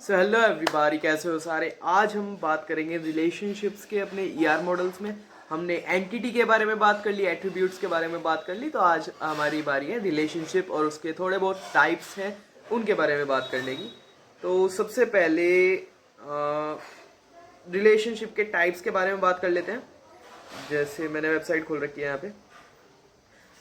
So hello everybody, कैसे हो सारे। आज हम बात करेंगे रिलेशनशिप्स के अपने ईआर मॉडल्स में। हमने एंटिटी के बारे में बात कर ली, एट्रीब्यूट्स के बारे में बात कर ली, तो आज हमारी बारी है रिलेशनशिप और उसके थोड़े बहुत टाइप्स हैं उनके बारे में बात करने की। तो सबसे पहले रिलेशनशिप के टाइप्स के बारे में बात कर लेते हैं। जैसे मैंने वेबसाइट खोल रखी है यहाँ पे।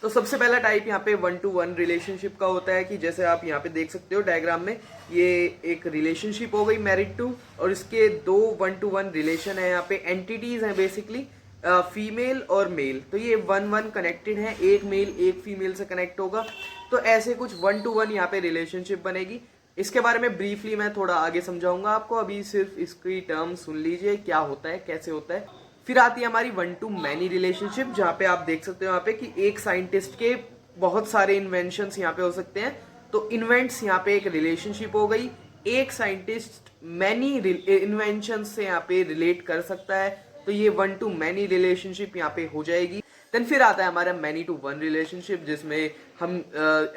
तो सबसे पहला टाइप यहाँ पे 1-to-1 रिलेशनशिप का होता है कि जैसे आप यहाँ पे देख सकते हो डायग्राम में, ये एक रिलेशनशिप हो गई मैरिड टू, और इसके दो 1-to-1 रिलेशन है। यहाँ पे एंटिटीज हैं बेसिकली, फीमेल और मेल। तो ये 1-1 कनेक्टेड है, एक मेल एक फीमेल से कनेक्ट होगा। तो ऐसे कुछ 1-to-1 यहाँ पे रिलेशनशिप बनेगी। इसके बारे में ब्रीफली मैं थोड़ा आगे समझाऊंगा आपको, अभी सिर्फ इसकी टर्म सुन लीजिए क्या होता है, कैसे होता है। फिर आती है हमारी 1-to-many रिलेशनशिप, जहाँ पे आप देख सकते हो यहाँ पे कि एक साइंटिस्ट के बहुत सारे इन्वेंशंस यहाँ पे हो सकते हैं। तो इन्वेंट्स यहाँ पे एक रिलेशनशिप हो गई। एक साइंटिस्ट मैनी इन्वेंशंस से यहाँ पे रिलेट कर सकता है, तो ये 1-to-many रिलेशनशिप यहाँ पे हो जाएगी। देन फिर आता है हमारा many-to-one रिलेशनशिप, जिसमें हम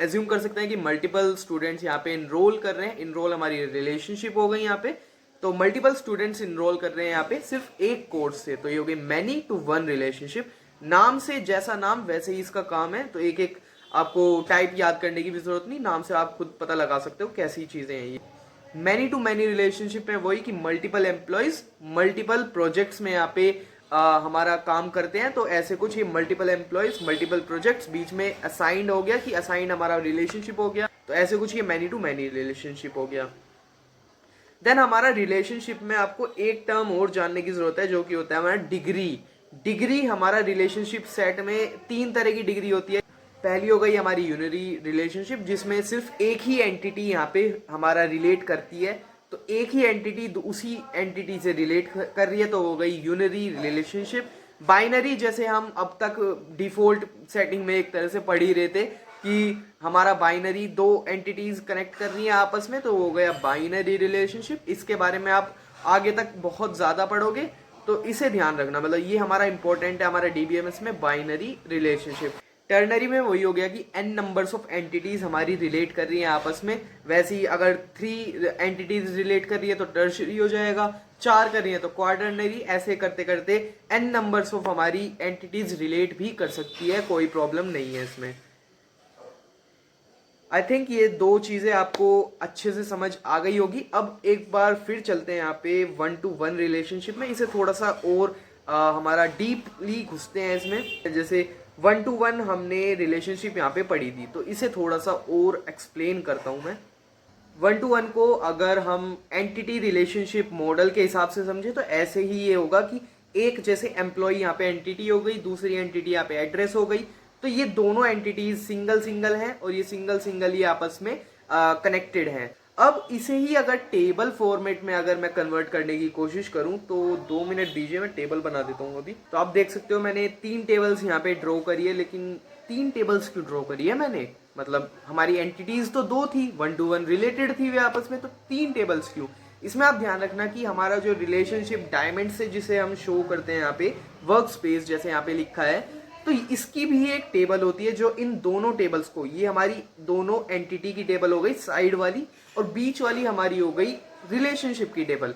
एज्यूम कर सकते हैं कि मल्टीपल स्टूडेंट्स यहाँ पे इनरोल कर रहे हैं। इनरोल हमारी रिलेशनशिप हो गई यहाँ पे। तो मल्टीपल स्टूडेंट्स इनरोल कर रहे हैं यहाँ पे सिर्फ एक कोर्स से, तो ये हो गई many-to-one रिलेशनशिप। नाम से जैसा नाम वैसे ही इसका काम है, तो एक एक आपको टाइप याद करने की भी जरूरत नहीं, नाम से आप खुद पता लगा सकते हो कैसी चीजें हैं ये। many-to-many रिलेशनशिप में वही कि मल्टीपल एम्प्लॉयज मल्टीपल प्रोजेक्ट्स में यहाँ पे हमारा काम करते हैं। तो ऐसे कुछ ये मल्टीपल एम्प्लॉयज मल्टीपल प्रोजेक्ट्स, बीच में असाइंड हो गया कि असाइंड हमारा रिलेशनशिप हो गया, तो ऐसे कुछ ये many-to-many रिलेशनशिप हो गया। देन हमारा रिलेशनशिप में आपको एक टर्म और जानने की जरूरत है, जो कि होता है हमारा डिग्री। डिग्री हमारा रिलेशनशिप सेट में 3 तरह की डिग्री होती है। पहली हो गई हमारी यूनरी रिलेशनशिप, जिसमें सिर्फ एक ही एंटिटी यहाँ पे हमारा रिलेट करती है। तो एक ही एंटिटी उसी एंटिटी से रिलेट कर रही है, तो हो गई यूनरी रिलेशनशिप। बाइनरी, जैसे हम अब तक डिफॉल्ट सेटिंग में एक तरह से पढ़ ही रहे थे कि हमारा बाइनरी दो एंटिटीज कनेक्ट कर रही है आपस में, तो हो गया बाइनरी रिलेशनशिप। इसके बारे में आप आगे तक बहुत ज्यादा पढ़ोगे, तो इसे ध्यान रखना, मतलब ये हमारा इंपॉर्टेंट है हमारा डीबीएमएस में, बाइनरी रिलेशनशिप। टर्नरी में वही हो गया कि n नंबर्स ऑफ एंटिटीज हमारी रिलेट कर रही हैं आपस में। वैसे ही अगर 3 एंटिटीज रिलेट कर रही है तो टर्शरी हो जाएगा, 4 कर रही है तो क्वार्टरनरी। ऐसे करते करते n नंबर्स ऑफ हमारी एंटिटीज रिलेट भी कर सकती है, कोई प्रॉब्लम नहीं है इसमें। आई थिंक ये 2 चीजें आपको अच्छे से समझ आ गई होगी। अब एक बार फिर चलते हैं यहाँ पे 1-to-1 रिलेशनशिप में, इसे थोड़ा सा और हमारा डीपली घुसते हैं इसमें। जैसे 1-to-1 हमने रिलेशनशिप यहाँ पे पढ़ी थी, तो इसे थोड़ा सा और एक्सप्लेन करता हूँ मैं। 1-to-1 को अगर हम एंटिटी रिलेशनशिप मॉडल के हिसाब से समझे, तो ऐसे ही ये होगा कि एक जैसे एम्प्लॉय यहाँ पे एंटिटी हो गई, दूसरी एंटिटी यहाँ पे एड्रेस हो गई। तो ये दोनों एंटिटीज सिंगल सिंगल हैं, और ये सिंगल सिंगल ही आपस में कनेक्टेड हैं। अब इसे ही अगर टेबल फॉर्मेट में अगर मैं कन्वर्ट करने की कोशिश करूं, तो 2 मिनट दीजिए, मैं टेबल बना देता हूं अभी। तो आप देख सकते हो मैंने 3 टेबल्स यहाँ पे ड्रॉ करी है, लेकिन 3 टेबल्स क्यों ड्रॉ करी है मैंने, मतलब हमारी एंटिटीज तो 2 थी, 1-to-1 रिलेटेड थी वे आपस में, तो 3 टेबल्स क्यों। इसमें आप ध्यान रखना कि हमारा जो रिलेशनशिप डायमंड से जिसे हम शो करते हैं यहाँ पे वर्क स्पेस, जैसे यहाँ पे लिखा है, तो इसकी भी एक टेबल होती है जो इन दोनों टेबल्स को, ये हमारी दोनों एंटिटी की टेबल हो गई साइड वाली, और बीच वाली हमारी हो गई रिलेशनशिप की टेबल।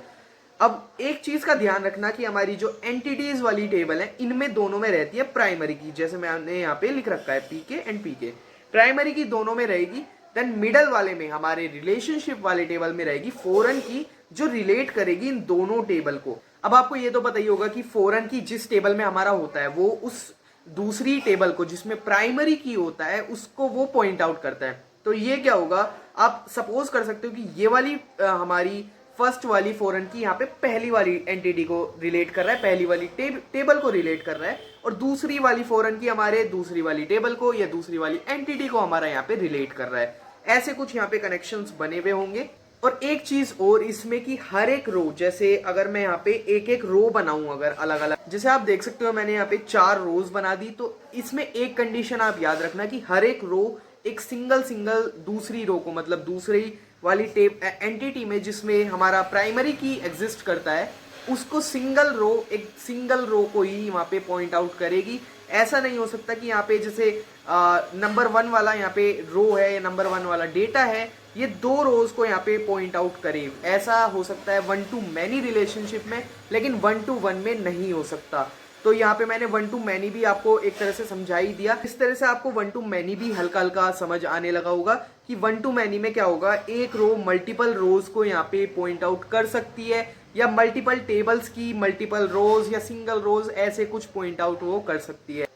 अब एक चीज का ध्यान रखना कि हमारी जो एंटिटीज वाली टेबल है, इनमें दोनों में रहती है प्राइमरी की, जैसे मैंने यहाँ पे लिख रखा है पीके एंड पीके, प्राइमरी की दोनों में रहेगी। देन मिडल वाले में, हमारे रिलेशनशिप वाले टेबल में रहेगी फॉरेन की, जो रिलेट करेगी इन दोनों टेबल को। अब आपको ये तो पता ही होगा कि फॉरेन की जिस टेबल में हमारा होता है, वो उस दूसरी टेबल को जिसमें प्राइमरी की होता है उसको वो पॉइंट आउट करता है। तो ये क्या होगा, आप सपोज कर सकते हो कि ये वाली हमारी फर्स्ट वाली फॉरेन की यहाँ पे पहली वाली एंटिटी को रिलेट कर रहा है, पहली वाली टेबल को रिलेट कर रहा है, और दूसरी वाली फॉरेन की हमारे दूसरी वाली टेबल को या दूसरी वाली एंटिटी को हमारा यहाँ पे रिलेट कर रहा है। ऐसे कुछ यहाँ पे कनेक्शंस बने हुए होंगे। और एक चीज और इसमें कि हर एक रो, जैसे अगर मैं यहाँ पे एक एक रो बनाऊं अगर अलग अलग, जैसे आप देख सकते हो मैंने यहाँ पे 4 रोज बना दी, तो इसमें एक कंडीशन आप याद रखना कि हर एक रो एक सिंगल सिंगल दूसरी रो को, मतलब दूसरी वाली एंटिटी में जिसमें हमारा प्राइमरी की एग्जिस्ट करता है, उसको सिंगल रो, एक सिंगल रो को ही वहां पे पॉइंट आउट करेगी। ऐसा नहीं हो सकता कि यहाँ पे जैसे नंबर 1 वाला यहाँ पे रो है या नंबर 1 वाला डेटा है, ये 2 रोज को यहाँ पे पॉइंट आउट करे। ऐसा हो सकता है 1 to many रिलेशनशिप में, लेकिन 1 to 1 में नहीं हो सकता। तो यहाँ पे मैंने 1 to many भी आपको एक तरह से समझा ही दिया। इस तरह से आपको 1 to many भी हल्का हल्का समझ आने लगा होगा कि 1 to many में क्या होगा, एक रो मल्टीपल रोज को यहाँ पे पॉइंट आउट कर सकती है, या मल्टीपल टेबल्स की मल्टीपल रोज या सिंगल रोज ऐसे कुछ पॉइंट आउट वो कर सकती है।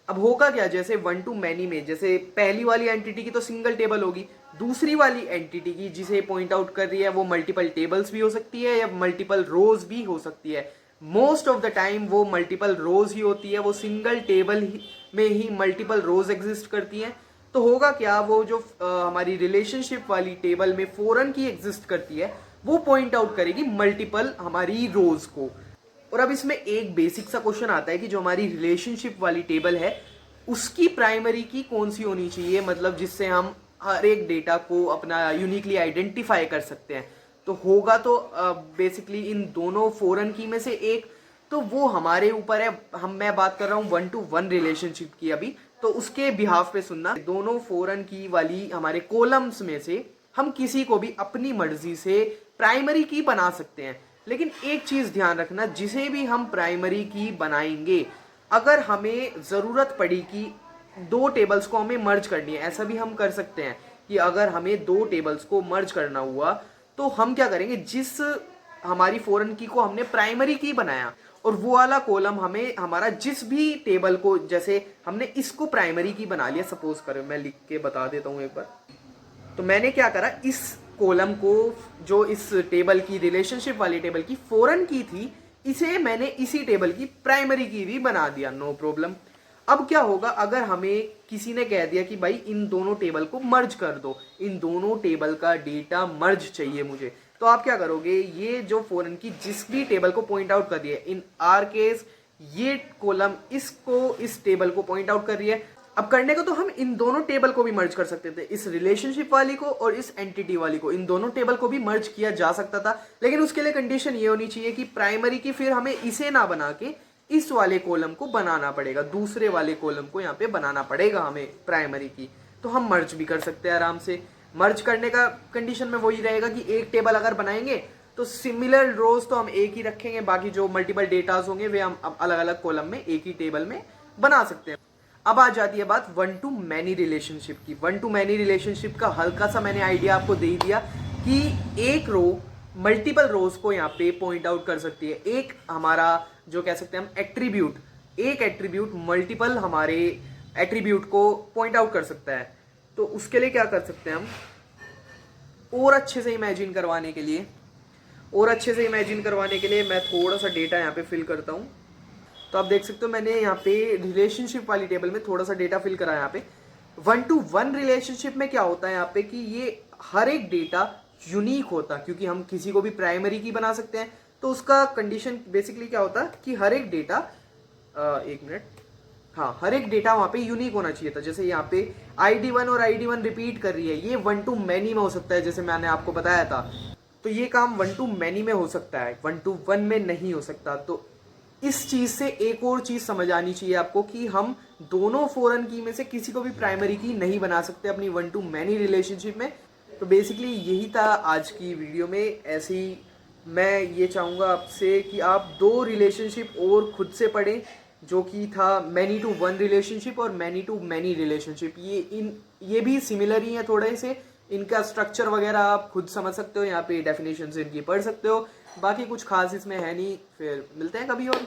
अब होगा क्या, जैसे 1 to many में जैसे पहली वाली एंटिटी की तो सिंगल टेबल होगी, दूसरी वाली एंटिटी की जिसे पॉइंट आउट कर रही है वो मल्टीपल टेबल्स भी हो सकती है या मल्टीपल रोज भी हो सकती है। मोस्ट ऑफ द टाइम वो मल्टीपल रोज ही होती है, वो सिंगल टेबल में ही मल्टीपल रोज एग्जिस्ट करती हैं। तो होगा क्या, वो जो हमारी रिलेशनशिप वाली टेबल में फॉरन की एग्जिस्ट करती है वो पॉइंट आउट करेगी मल्टीपल हमारी रोज को। और अब इसमें एक बेसिक सा क्वेश्चन आता है कि जो हमारी रिलेशनशिप वाली टेबल है उसकी प्राइमरी की कौन सी होनी चाहिए, मतलब जिससे हम हर एक डेटा को अपना यूनिकली आइडेंटिफाई कर सकते हैं। तो होगा तो बेसिकली इन दोनों फॉरन की में से एक, तो वो हमारे ऊपर है। मैं बात कर रहा हूँ 1 to 1 रिलेशनशिप की अभी, तो उसके बिहाफ पे सुनना, दोनों फॉरन की वाली हमारे कॉलम्स में से हम किसी को भी अपनी मर्जी से प्राइमरी की बना सकते हैं। लेकिन एक चीज ध्यान रखना, जिसे भी हम प्राइमरी की बनाएंगे, अगर हमें जरूरत पड़ी कि 2 टेबल्स को हमें मर्ज करनी है, ऐसा भी हम कर सकते हैं कि अगर हमें 2 टेबल्स को मर्ज करना हुआ तो हम क्या करेंगे, जिस हमारी फॉरन की को हमने प्राइमरी की बनाया और वो वाला कॉलम हमें हमारा जिस भी टेबल को, जैसे हमने इसको प्राइमरी की बना लिया, सपोज करें, मैं लिख के बता देता हूं एक बार। तो मैंने क्या करा, इस कॉलम को जो इस टेबल की रिलेशनशिप वाली टेबल की फॉरन की थी, इसे मैंने इसी टेबल की प्राइमरी की भी बना दिया, नो प्रॉब्लम। अब क्या होगा, अगर हमें किसी ने कह दिया कि भाई इन दोनों टेबल को मर्ज कर दो, इन दोनों टेबल का डेटा मर्ज चाहिए मुझे, तो आप क्या करोगे, ये जो फॉरन की जिस भी टेबल को पॉइंट आउट कर रही है, इन आर केस ये कॉलम इसको इस टेबल को पॉइंट आउट कर रही है। अब करने को तो हम इन दोनों टेबल को भी मर्ज कर सकते थे, इस रिलेशनशिप वाली को और इस एंटिटी वाली को, इन दोनों टेबल को भी मर्ज किया जा सकता था। लेकिन उसके लिए कंडीशन ये होनी चाहिए कि प्राइमरी की फिर हमें इसे ना बना के इस वाले कॉलम को बनाना पड़ेगा, दूसरे वाले कॉलम को यहाँ पे बनाना पड़ेगा हमें प्राइमरी की। तो हम मर्ज भी कर सकते हैं आराम से। मर्ज करने का कंडीशन में वही रहेगा कि एक टेबल अगर बनाएंगे तो सिमिलर रोज तो हम एक ही रखेंगे, बाकी जो मल्टीपल डेटाज होंगे वे हम अलग अलग कॉलम में एक ही टेबल में बना सकते हैं। अब आ जाती है बात 1 to many रिलेशनशिप की। 1 to many रिलेशनशिप का हल्का सा मैंने आइडिया आपको दे दिया कि एक रो मल्टीपल रोज को यहाँ पे पॉइंट आउट कर सकती है। एक हमारा जो कह सकते हैं हम एट्रीब्यूट, एक एट्रीब्यूट मल्टीपल हमारे एट्रीब्यूट को पॉइंट आउट कर सकता है। तो उसके लिए क्या कर सकते हैं हम, और अच्छे से इमेजिन करवाने के लिए, मैं थोड़ा सा डेटा यहाँ पे फिल करता हूँ। तो आप देख सकते हो मैंने यहाँ पे रिलेशनशिप वाली टेबल में थोड़ा सा डेटा फिल करा है। यहाँ पे 1 to 1 रिलेशनशिप में क्या होता है यहाँ पे कि ये हर एक डेटा यूनिक होता है, क्योंकि हम किसी को भी प्राइमरी की बना सकते हैं। तो उसका कंडीशन बेसिकली क्या होता है कि हर एक डेटा हर एक डेटा वहाँ पे यूनिक होना चाहिए था। जैसे यहाँ पे ID1 और ID1 रिपीट कर रही है, ये 1 to many में हो सकता है, जैसे मैंने आपको बताया था। तो ये काम 1 to many में हो सकता है, 1 to 1 में नहीं हो सकता। तो इस चीज से एक और चीज समझ आनी चाहिए आपको कि हम दोनों फॉरन की में से किसी को भी प्राइमरी की नहीं बना सकते अपनी 1 to many रिलेशनशिप में। तो बेसिकली यही था आज की वीडियो में। ऐसे ही मैं ये चाहूँगा आपसे कि आप 2 रिलेशनशिप और खुद से पढ़ें, जो कि था मैनी टू 1 रिलेशनशिप और मैनी टू मैनी रिलेशनशिप। ये भी सिमिलर ही है थोड़े से, इनका स्ट्रक्चर वगैरह आप खुद समझ सकते हो, यहाँ पे डेफिनेशन इनकी पढ़ सकते हो। बाकी कुछ खास इसमें है नहीं। फिर मिलते हैं कभी और।